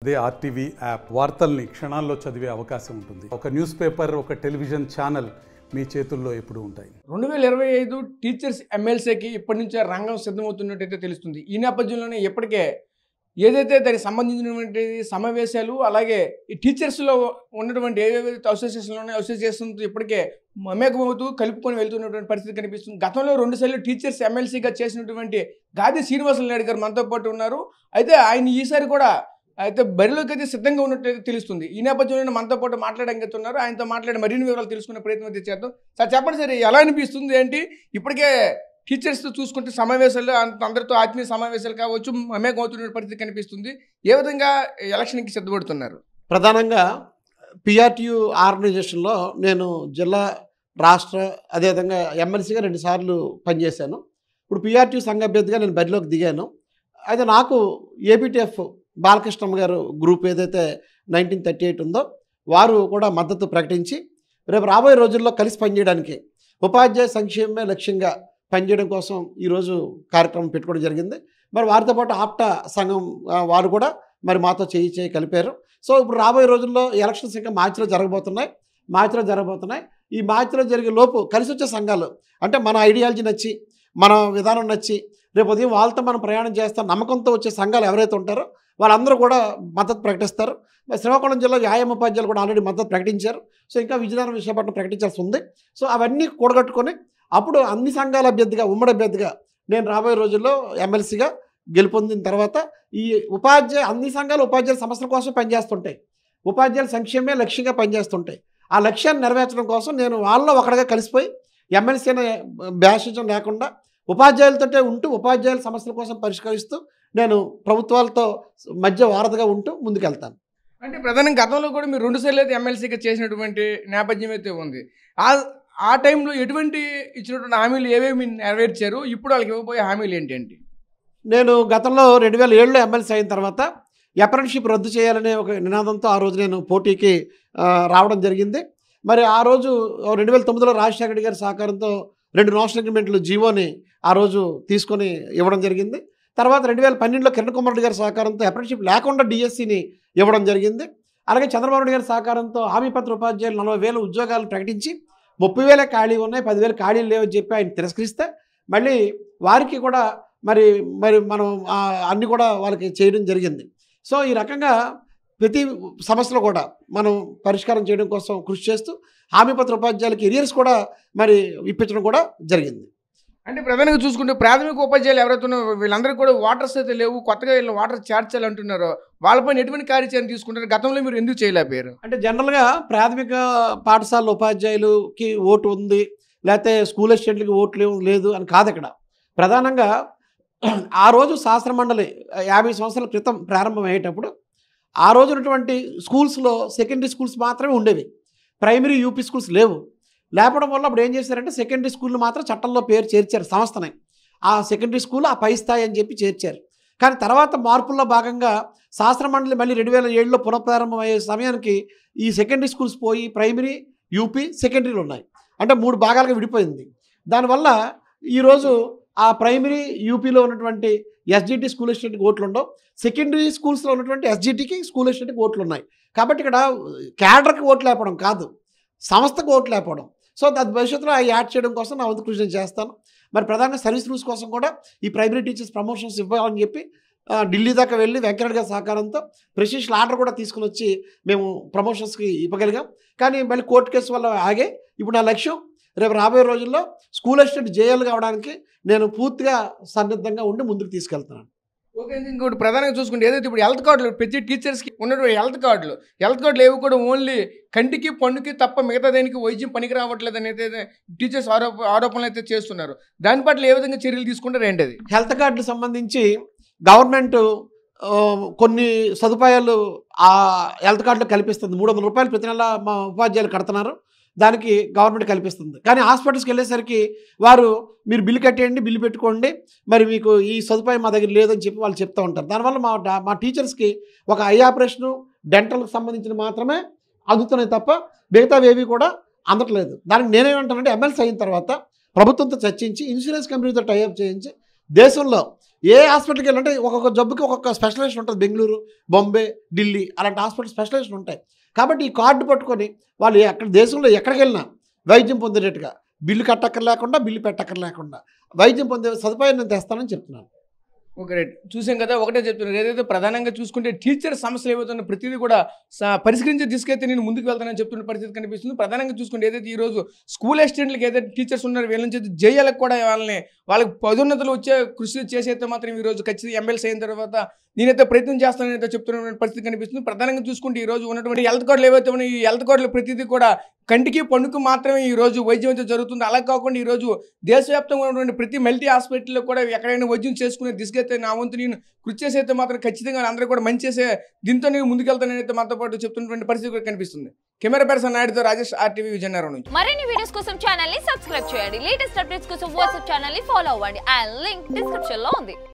అదే RTV app వార్తల్ని క్షణాల్లో చదివే అవకాశం ఉంటుంది. ఒక న్యూస్ పేపర్, ఒక టెలివిజన్ ఛానల్ మీ చేతుల్లో ఎప్పుడూ ఉంటాయి. 2025 టీచర్స్ ఎమ్మెల్సీకి ఇప్పటి నుంచే రంగం సిద్ధమవుతున్నట్టయితే తెలుస్తుంది. ఈ నేపథ్యంలోనే ఇప్పటికే ఏదైతే దానికి సంబంధించినటువంటి సమావేశాలు, అలాగే ఈ టీచర్స్లో ఉన్నటువంటి ఏవేవైతే అసోసియేషన్లు ఉన్నాయో అసోసియేషన్తో ఇప్పటికే మమేకమవుతూ కలుపుకొని వెళ్తున్నటువంటి పరిస్థితి కనిపిస్తుంది. గతంలో 2 సార్లు టీచర్స్ ఎమ్మెల్సీగా చేసినటువంటి గాది శ్రీనివాసులు నాయుడు గారు మనతో పాటు ఉన్నారు. అయితే ఆయన ఈసారి కూడా బరిలోకి అయితే సిద్ధంగా ఉన్నట్టు తెలుస్తుంది. ఈ నేపథ్యంలో మనతో పాటు మాట్లాడడానికి ఉన్నారు. ఆయనతో మాట్లాడి మరిన్ని వివరాలు తెలుసుకునే ప్రయత్నం అయితే చేద్దాం. సార్ చెప్పండి సార్, ఎలా అనిపిస్తుంది ఏంటి? ఇప్పటికే టీచర్స్తో చూసుకుంటే సమావేశాలు అందరితో ఆత్మీయ సమావేశాలు కావచ్చు మమేకం అవుతున్న పరిస్థితి కనిపిస్తుంది. ఏ విధంగా ఎలక్షన్కి సిద్ధపడుతున్నారు? ప్రధానంగా పిఆర్టీయూ ఆర్గనైజేషన్లో నేను జిల్లా, రాష్ట్ర, అదేవిధంగా ఎమ్మెల్సీగా 2 సార్లు పనిచేశాను. ఇప్పుడు పిఆర్టీయూ సంఘ అభ్యర్థిగా నేను బరిలోకి దిగాను. అయితే నాకు ఏపీటీఎఫ్ బాలకృష్ణ గారు గ్రూప్ ఏదైతే 1938 ఉందో వారు కూడా మద్దతు ప్రకటించి రేపు రాబోయే రోజుల్లో కలిసి పనిచేయడానికి ఉపాధ్యాయ సంక్షేమమే లక్ష్యంగా పనిచేయడం కోసం ఈరోజు కార్యక్రమం పెట్టుకోవడం జరిగింది. మరి వారితో పాటు ఆప్టా సంఘం వారు కూడా మరి మాతో చేయి కలిపారు. సో ఇప్పుడు రాబోయే రోజుల్లో ఎలక్షన్స్ ఇంకా మార్చిలో జరగబోతున్నాయి. ఈ మార్చిలో జరిగే లోపు కలిసి వచ్చే సంఘాలు, అంటే మన ఐడియాలజీ నచ్చి, మన విధానం నచ్చి రేపు ఉదయం వాళ్ళతో మనం ప్రయాణం చేస్తాం నమ్మకంతో వచ్చే సంఘాలు ఎవరైతే ఉంటారో వాళ్ళందరూ కూడా మద్దతు ప్రకటిస్తారు. శ్రీకాకుళం జిల్లా వ్యాయామ ఉపాధ్యాయులు కూడా ఆల్రెడీ మద్దతు ప్రకటించారు. సో ఇంకా విజయనగరం, విశాఖపట్నం ప్రకటించాల్సి ఉంది. సో అవన్నీ కూడగట్టుకొని అప్పుడు అన్ని సంఘాల అభ్యర్థిగా, ఉమ్మడి అభ్యర్థిగా నేను రాబోయే రోజుల్లో ఎమ్మెల్సీగా గెలుపొందిన తర్వాత ఈ అన్ని సంఘాలు ఉపాధ్యాయుల సమస్యల కోసం పనిచేస్తుంటాయి. ఉపాధ్యాయుల సంక్షేమమే లక్ష్యంగా పనిచేస్తుంటాయి. ఆ లక్ష్యాన్ని నెరవేర్చడం కోసం నేను వాళ్ళలో ఒకటిగా కలిసిపోయి ఎమ్మెల్సీ అనే బ్యాషిజం లేకుండా ఉపాధ్యాయులతో ఉంటూ ఉపాధ్యాయుల సమస్యల కోసం పరిష్కరిస్తూ నేను ప్రభుత్వాలతో మధ్య వారధిగా ఉంటూ ముందుకెళ్తాను. అంటే ప్రధానంగా గతంలో కూడా మీరు 2 సార్లు అయితే ఎమ్మెల్సీగా చేసినటువంటి నేపథ్యం అయితే ఉంది. ఆ టైంలో ఎటువంటి ఇచ్చినటువంటి హామీలు ఏవేమి నెరవేర్చారు? ఇప్పుడు వాళ్ళకి ఇవ్వబోయే హామీలు ఏంటండి? నేను గతంలో 2007లో ఎమ్మెల్సీ అయిన తర్వాత అప్రెంటిస్షిప్ రద్దు చేయాలనే ఒక నినాదంతో ఆ రోజు నేను పోటీకి రావడం జరిగింది. మరి ఆ రోజు 2009లో రాజశేఖర రెడ్డి గారి సహకారంతో 2 నేషనల్ అగ్రిమెంట్లు జీవోని ఆ రోజు తీసుకొని ఇవ్వడం జరిగింది. తర్వాత 2012లో కిరణ్ కుమార్ రెడ్డి గారి సహకారంతో అప్రెంటిస్షిప్ లేకుండా డిఎస్సిని ఇవ్వడం జరిగింది. అలాగే చంద్రబాబు నాయుడు గారి సహకారంతో హామీ పత్ర ఉపాధ్యాయులు 40,000 ఉద్యోగాలు ప్రకటించి 30,000 ఖాళీ ఉన్నాయి, 10,000 ఖాళీలు లేవని చెప్పి ఆయన తిరస్కరిస్తే మళ్ళీ వారికి కూడా మరి మనం అన్నీ కూడా వాళ్ళకి చేయడం జరిగింది. సో ఈ రకంగా ప్రతి సమస్యలు కూడా మనం పరిష్కారం చేయడం కోసం కృషి చేస్తూ హామీ పత్ర ఉపాధ్యాయులకి ఎరియర్స్ కూడా మరి ఇప్పించడం కూడా జరిగింది. అంటే ప్రధానంగా చూసుకుంటే ప్రాథమిక ఉపాధ్యాయులు ఎవరైతే ఉన్నారో వీళ్ళందరికీ కూడా వాటర్స్ అయితే లేవు, కొత్తగా వీళ్ళు వాటర్ చేర్చాలంటున్నారో వాళ్ళపైన ఎటువంటి కార్యాచరణ తీసుకుంటారు? గతంలో మీరు ఎందుకు చేయలేకపోయారు? అంటే జనరల్గా ప్రాథమిక పాఠశాల ఉపాధ్యాయులకి ఓటు ఉంది, లేకపోతే స్కూల్ అసిస్టెంట్లకి ఓట్లు లేదు అని కాదు. ఇక్కడ ప్రధానంగా ఆ రోజు శాస్త్ర మండలి 50 సంవత్సరాల క్రితం ప్రారంభం అయ్యేటప్పుడు ఆ రోజు ఉన్నటువంటి స్కూల్స్లో సెకండరీ స్కూల్స్ మాత్రమే ఉండేవి, ప్రైమరీ యూపీ స్కూల్స్ లేపడం వల్ల అప్పుడు ఏం చేశారంటే సెకండరీ స్కూళ్ళు మాత్రం చట్టంలో పేరు చేర్చారు. సంస్థనే ఆ సెకండరీ స్కూల్ ఆ పై స్థాయి అని చెప్పి చేర్చారు. కానీ తర్వాత మార్పుల్లో భాగంగా శాస్త్ర మండలి మళ్ళీ 2007లో పునఃప్రారంభం అయ్యే సమయానికి ఈ సెకండరీ స్కూల్స్ పోయి ప్రైమరీ, యూపీ, సెకండరీలు ఉన్నాయి. అంటే 3 భాగాలుగా విడిపోయింది. దానివల్ల ఈరోజు ఆ ప్రైమరీ యూపీలో ఉన్నటువంటి ఎస్జిటి స్కూల్ అసిస్టెంట్కి ఓట్లు ఉండవు, సెకండరీ స్కూల్స్లో ఉన్నటువంటి ఎస్జిటికి స్కూల్ అసిస్టెంట్కి ఓట్లు ఉన్నాయి. కాబట్టి ఇక్కడ క్యాడర్కి ఓట్లు లేపడం కాదు, సంస్థకు ఓట్లు లేపడం. సో దాని భవిష్యత్తులో యాడ్ చేయడం కోసం నా వంతు కృషి చేస్తాను. మరి ప్రధానంగా సర్వీస్ రూల్స్ కోసం కూడా ఈ ప్రైమరీ టీచర్స్ ప్రమోషన్స్ ఇవ్వాలని చెప్పి ఢిల్లీ దాకా వెళ్ళి వెంకయ్యనాయుడు గారి సహకారంతో ప్రెసిడెన్షియల్ ఆర్డర్ కూడా తీసుకుని వచ్చి మేము ప్రమోషన్స్కి ఇవ్వగలిగాం. కానీ మళ్ళీ కోర్టు కేసు వల్ల ఆగే. ఇప్పుడు నా లక్ష్యం రేపు రాబోయే రోజుల్లో స్కూల్ అసిస్టెంట్ జేఎల్ కావడానికి నేను పూర్తిగా సన్నద్ధంగా ఉండి ముందుకు తీసుకెళ్తున్నాను. ఓకే, ఇంకోటి ప్రధానంగా చూసుకుంటే ఏదైతే ఇప్పుడు హెల్త్ కార్డులు ప్రతి టీచర్స్కి ఉన్నటువంటి హెల్త్ కార్డులు ఏవి కూడా ఓన్లీ కంటికి, పన్నుకి తప్ప మిగతా దేనికి వైద్యం పనికి రావట్లేదు అనేది టీచర్స్ ఆరోపణలు అయితే చేస్తున్నారు. దాని పట్ల ఏ విధంగా చర్యలు తీసుకుంటారు ఏంటి? అది హెల్త్ కార్డులకు సంబంధించి గవర్నమెంట్ కొన్ని సదుపాయాలు ఆ హెల్త్ కార్డులో కల్పిస్తుంది. 300 రూపాయలు ప్రతి నెల మా ఉపాధ్యాయులు కడుతున్నారు, దానికి గవర్నమెంట్ కల్పిస్తుంది. కానీ హాస్పిటల్స్కి వెళ్ళేసరికి వారు మీరు బిల్లు కట్టేయండి, బిల్లు పెట్టుకోండి, మరి మీకు ఈ సదుపాయం మా దగ్గర లేదని చెప్పి వాళ్ళు చెప్తూ ఉంటారు. దానివల్ల మా టీచర్స్కి ఒక ఐ ఆపరేషను, డెంటల్కి సంబంధించిన మాత్రమే అందుతున్నాయి తప్ప మిగతావేవి కూడా అందట్లేదు. దానికి నేనేమంటానంటే ఎమ్మెల్సీ అయిన తర్వాత ప్రభుత్వంతో చర్చించి ఇన్సూరెన్స్ కంపెనీతో టైఅప్ చేయించి దేశంలో ఏ హాస్పిటల్కి వెళ్ళంటే ఒక్కొక్క జబ్బుకి ఒక్కొక్క స్పెషలైజేషన్ ఉంటుంది. బెంగళూరు, బాంబే, ఢిల్లీ అలాంటి హాస్పిటల్ స్పెషలైజేషన్ ఉంటాయి. కాబట్టి ఈ కార్డు పట్టుకొని వాళ్ళు అక్కడ దేశంలో ఎక్కడికి వెళ్ళినా వైద్యం పొందేటట్టుగా బిల్లు కట్టక్కర్లేకుండా, బిల్లు పెట్టక్కర్లేకుండా వైద్యం పొందే సదుపాయం నేను తెస్తానని చెప్తున్నాను. Okay right. చూసాం కదా, ఒకటే చెప్తున్నారు, ఏదైతే ప్రధానంగా చూసుకుంటే టీచర్ సమస్యలు ఏవైతున్న ప్రతిదీ కూడా పరిష్కరించే తీసుకైతే నేను ముందుకు వెళ్తానని చెప్తున్న పరిస్థితి కనిపిస్తుంది. ప్రధానంగా చూసుకుంటే ఏదైతే ఈరోజు స్కూల్ అసిస్టెంట్లకు ఏదైతే టీచర్స్ ఉన్నారో వీళ్ళ నుంచి జేఏలకు కూడా వాళ్ళకి పదోన్నతులు వచ్చే కృషి చేసైతే మాత్రం ఈరోజు ఖచ్చితంగా ఎమ్మెల్సీ అయిన తర్వాత నేనైతే ప్రయత్నం చేస్తానని చెప్తున్న పరిస్థితి కనిపిస్తుంది. ప్రధానంగా చూసుకుంటే ఈరోజు ఉన్నటువంటి హెల్త్ కార్డులు ఏవైతే ఉన్నాయి, ఈ హెల్త్ కార్డులు ప్రతిదీ కూడా కంటికి పన్నుకు మాత్రమే ఈరోజు వైద్యం అయితే జరుగుతుంది. అలా కాకుండా ఈరోజు దేశవ్యాప్తంగా ఉన్నటువంటి ప్రతి మల్టీ హాస్పిటల్లో కూడా ఎక్కడైనా వైద్యం చేసుకునే దిశకైతే నా వంతు నేను కృషి చేసి అయితే మాత్రం ఖచ్చితంగా అందరూ కూడా మంచి చేసే దీంతో నేను ముందుకెళ్తానని అయితే మాతో పాటు చెప్తున్నటువంటి పరిస్థితి కూడా కనిపిస్తుంది. కెమెరా పర్సన్ నాయుడుతో రాజేష్, RTV విజయనగరం నుంచి. మరిన్ని వీడియోస్ కోసం ఛానల్ ని సబ్స్క్రైబ్ చేయండి. లేటెస్ట్ అప్డేట్స్ కోసం వాట్సాప్ ఛానల్ ని ఫాలో అవ్వండి. ఆ లింక్ డిస్క్రిప్షన్ లో ఉంది.